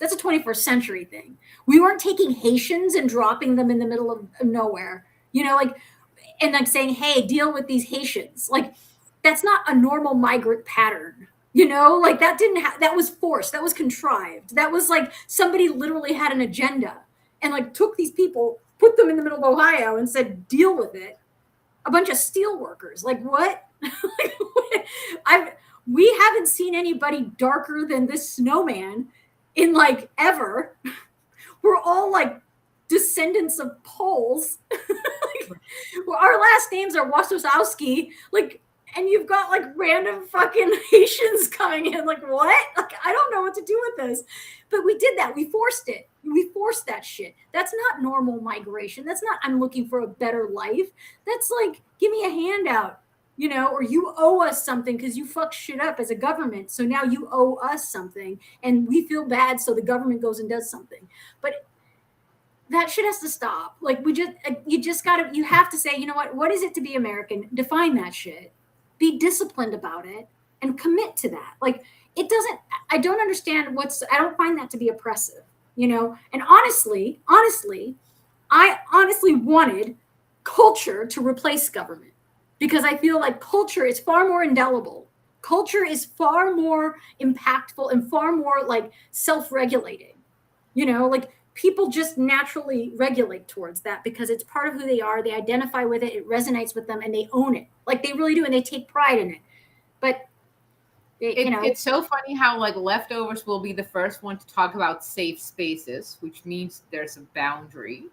21st century thing. We weren't taking Haitians and dropping them in the middle of nowhere, and saying, hey, deal with these Haitians. Like, that's not a normal migrant pattern. That was forced. That was contrived. That was like somebody literally had an agenda and took these people, put them in the middle of Ohio and said, deal with it. A bunch of steel workers. Like, what? We haven't seen anybody darker than this snowman in ever. We're all descendants of Poles. Our last names are Wasowski. And you've got random fucking Haitians coming in. What? I don't know what to do with this. But we did that. We forced it. We forced that shit. That's not normal migration. That's not, I'm looking for a better life. That's give me a handout, or you owe us something because you fucked shit up as a government. So now you owe us something and we feel bad. So the government goes and does something. But that shit has to stop. You have to say, what is it to be American? Define that shit. Be disciplined about it and commit to that. I don't understand I don't find that to be oppressive. you know? And honestly, I honestly wanted culture to replace government because I feel like culture is far more indelible. Culture is far more impactful and far more like self-regulating. You know, like people just naturally regulate towards that because it's part of who they are. They identify with it, it resonates with them, and they own it. Like they really do, and they take pride in it. But it's so funny how like leftovers will be the first one to talk about safe spaces, which means there's a boundary,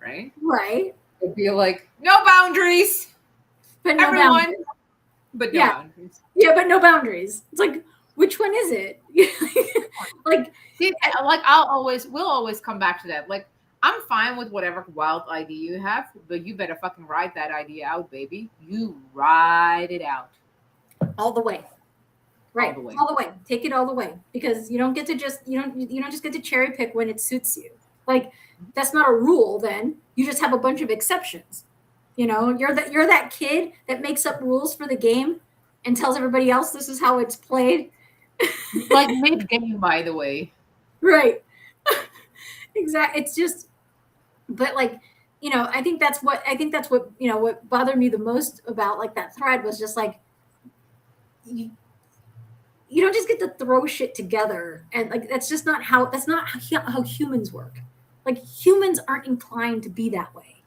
right? Right. It'd be like no boundaries, but no everyone, boundaries. but no boundaries. Yeah, but no boundaries. It's like, which one is it? Like, see, like we'll always come back to that. Like, I'm fine with whatever wild idea you have, but you better fucking ride that idea out, baby. You ride it out all the way. Right, all the way. Take it all the way, because you don't get to just you don't just get to cherry pick when it suits you. Like that's not a rule. Then you just have a bunch of exceptions. You know, you're that kid that makes up rules for the game and tells everybody else this is how it's played. Like mid game, by the way. Right. Exactly. It's just, but like, you know, I think that's what you know what bothered me the most about like that thread was just like you don't just get to throw shit together, and like that's not how humans work. Like humans aren't inclined to be that way.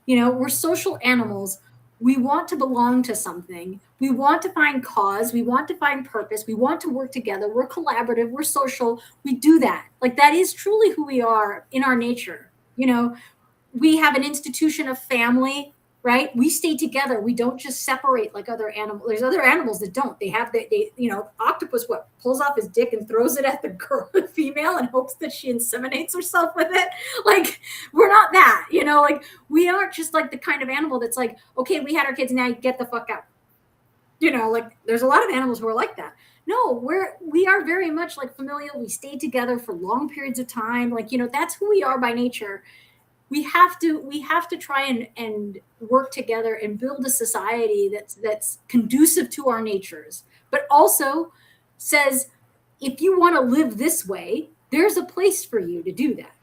You know, we're social animals. We want to belong to something. We want to find cause. We want to find purpose. We want to work together. We're collaborative. We're social. We do that. Like that is truly who we are in our nature. You know, we have an institution of family, right? We stay together. We don't just separate like other animals. There's other animals that don't. They you know, octopus pulls off his dick and throws it at the girl, the female, and hopes that she inseminates herself with it. Like we're not that, you know, like we aren't just like the kind of animal that's like, okay, we had our kids, now you get the fuck out. You know, like there's a lot of animals who are like that. No, we are very much like familial. We stay together for long periods of time. Like, you know, that's who we are by nature. We have to try and work together and build a society that's conducive to our natures, but also says if you want to live this way, there's a place for you to do that.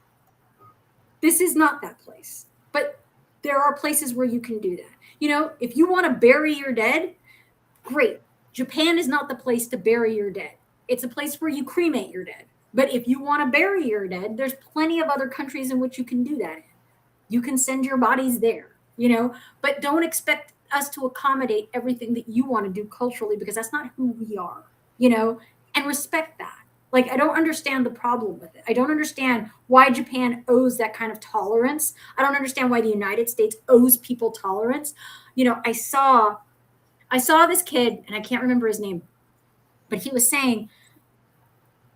This is not that place, but there are places where you can do that. You know, if you want to bury your dead, great. Japan is not the place to bury your dead. It's a place where you cremate your dead. But if you want to bury your dead, there's plenty of other countries in which you can do that in. You can send your bodies there, you know, but don't expect us to accommodate everything that you want to do culturally, because that's not who we are, you know, and respect that. Like, I don't understand the problem with it. I don't understand why Japan owes that kind of tolerance. I don't understand why the United States owes people tolerance. You know, I saw this kid, and I can't remember his name, but he was saying,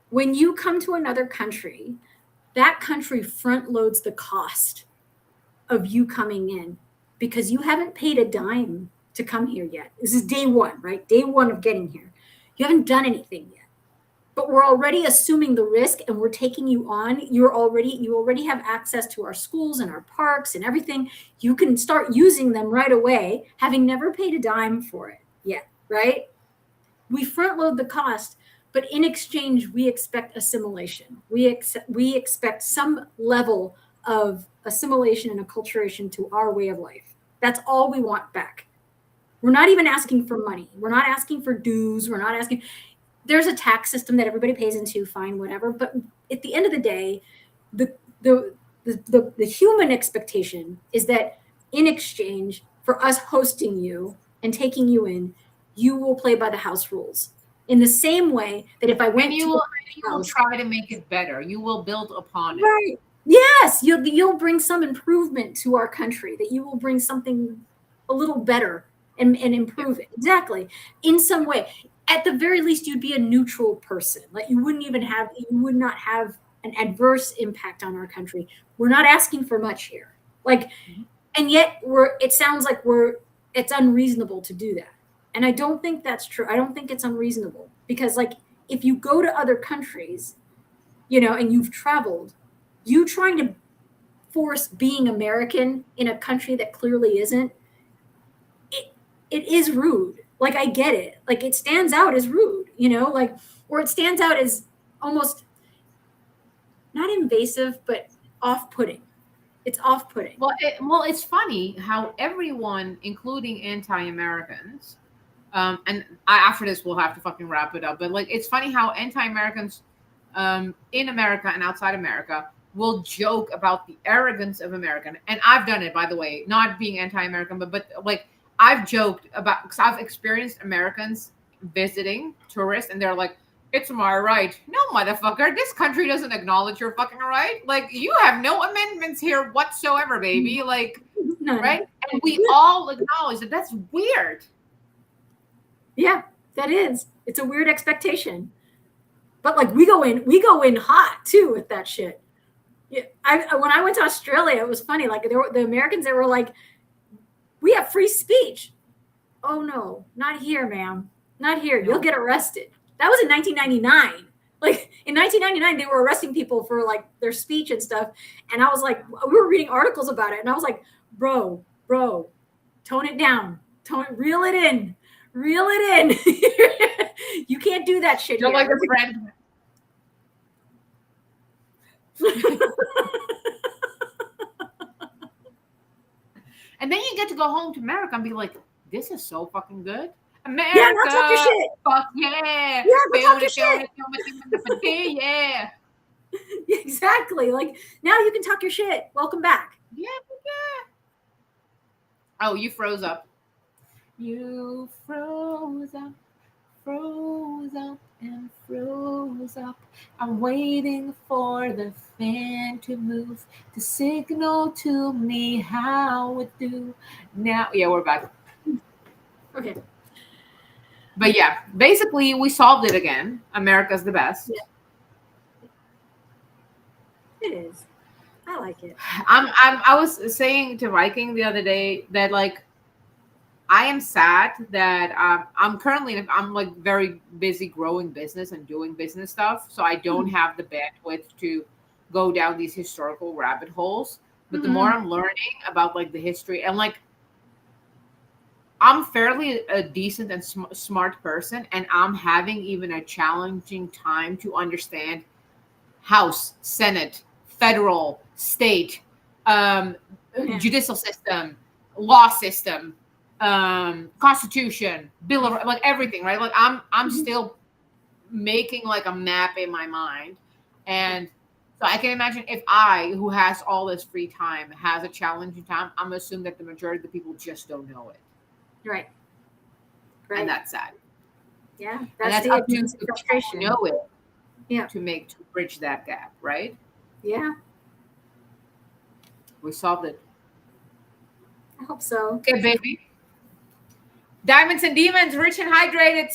when you come to another country, that country front loads the cost of you coming in because you haven't paid a dime to come here yet. This is day one, right? Day one of getting here. You haven't done anything yet, but we're already assuming the risk and we're taking you on. You already have access to our schools and our parks and everything. You can start using them right away, having never paid a dime for it yet, right? We front load the cost, but in exchange, we expect assimilation. We expect some level of assimilation and acculturation to our way of life. That's all we want back. We're not even asking for money. We're not asking for dues. We're not asking. There's a tax system that everybody pays into, fine, whatever. But at the end of the day, the human expectation is that in exchange for us hosting you and taking you in, you will play by the house rules. In the same way that if I went you will try to make it better. You will build upon it. Right. Yes, you'll bring some improvement to our country, that you will bring something a little better and improve it. Exactly. In some way. At the very least, you'd be a neutral person. Like you would not have an adverse impact on our country. We're not asking for much here. Like, and yet it sounds like it's unreasonable to do that. And I don't think that's true. I don't think it's unreasonable, because like if you go to other countries, you know, and you've traveled, you trying to force being American in a country that clearly isn't, it is rude. Like, I get it. Like, it stands out as rude, you know, like, or it stands out as almost not invasive, but off-putting. It's off-putting. Well, it's funny how everyone, including anti-Americans, after this we'll have to fucking wrap it up. But like, it's funny how anti-Americans, in America and outside America, will joke about the arrogance of American. And I've done it, by the way, not being anti-American, but like I've joked about, because I've experienced Americans visiting tourists, and they're like, "It's my right." No, motherfucker, this country doesn't acknowledge your fucking right. Like, you have no amendments here whatsoever, baby. Like, None. right? And we all acknowledge that. That's weird. Yeah, that is. It's a weird expectation. But like, we go in hot too with that shit. Yeah, when I went to Australia, it was funny. Like, there were the Americans that were like, "We have free speech." Oh no, not here, ma'am. Not here. You'll get arrested. That was in 1999. Like, in 1999, they were arresting people for like their speech and stuff. And I was like, we were reading articles about it, and I was like, bro, tone it down. Reel it in. You can't do that shit. You're like a friend. And then you get to go home to America and be like, "This is so fucking good, America." Yeah, now talk your shit. Fuck yeah. Yeah, talk your shit. Yeah. Exactly. Like, now you can talk your shit. Welcome back. Yeah. Oh, you froze up. You froze up and froze up. I'm waiting for the fan to move to signal to me how it do. Now, yeah, we're back. Okay. But yeah, basically we solved it again. America's the best. Yeah. It is. I like it. I was saying to Viking the other day that, like, I am sad that I'm like very busy growing business and doing business stuff, so I don't have the bandwidth to go down these historical rabbit holes. But the more I'm learning about like the history, and like, I'm fairly a decent and smart person, and I'm having even a challenging time to understand House, Senate, federal, state, judicial system, law system, constitution, bill of, like, everything, right? Like, I'm still making like a map in my mind. And so I can imagine if I, who has all this free time, has a challenging time, I'm assuming that the majority of the people just don't know it. Right. And that's sad. Yeah. And that's up to the frustration. Know it. Yeah. To bridge that gap, right? Yeah. We solved it. I hope so. Okay, baby. Diamonds and Demons, rich and hydrated.